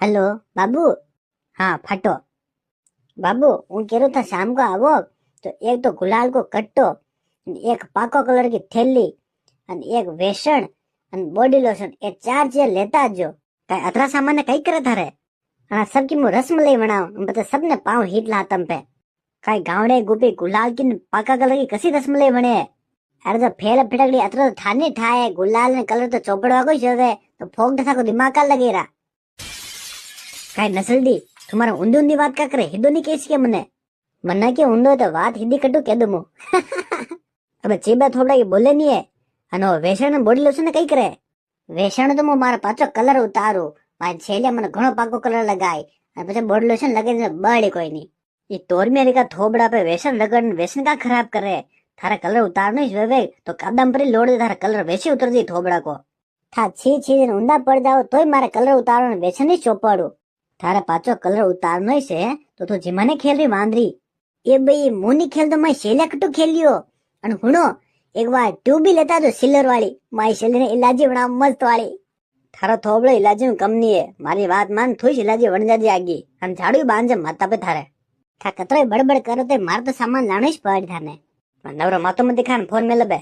Hello बाबू। हाँ फटो। बाबू हूँ कह रहा था शाम को आवो तो एक तो गुलाल को कट्टो, एक पाको कलर की थैली, एक वेसण बॉडी लोशन, ये चार चीज लेता जो। कई अतरा सामान कई करे थारे सबकी मुँह रसमलाई बनाओ बता सबने पाँव हीट ला तम पे कई गावड़े गुपी गुलाल की न पाका कलर की कसी रसमलाई बने। अरे तो फेल फिटकड़ी अतरा तो थानी ठाए गुलाल ने कलर तो चौपड़वा को ही तो फोक था को दिमाग का लगेरा कई नसलडी तुम्हारा ऊंधी ऊंधी बात का करे हिदो नहीं केस के मना के ऊंधो तो बात हिंदी कटू कह दू अब चीबा थोड़ा की बोले नहीं है अनो वेसण बॉडी लोशन कई करे वेसण तो मु मारा पाछो कलर उतारू मारी छेले मन घणो पाको कलर लगाई અને પછી બોડી લોશન લગાડીને બળી કોઈ નહીં ये तोरमिया का थोबड़ा पे वेसन लगन वेसन का खराब करे थारा कलर उतारनो ही वे तो कदम पर लोड दे थारा कलर वैसे उतर दी थोबड़ा को था छी छी दिन ऊंधा पड़ जाओ तोय मारे कलर उतारो वेसन ही चोपाड़ू थारा पाचो कलर उतारनो ही से तो तू जिमाने खेल रही वांदरी ये भाई मुनी खेल तो मैं शेला कटू खेलियो अन हुनो एक बार ट्यूब भी लेता जो सिल्वर वाली माई शेली ने इलाजी बना मस्त वाली थारा थोबड़ो इलाजी में कम नहीं है मारी बात मान थोड़ी इलाजी बन जाती आगी हम झाड़ू बांध जा माता पे थारे था कतरो बड़बड़ करो ते मार तो सामान लानो ही पड़ थाने नवरो मातो में दिखा फोन में लबे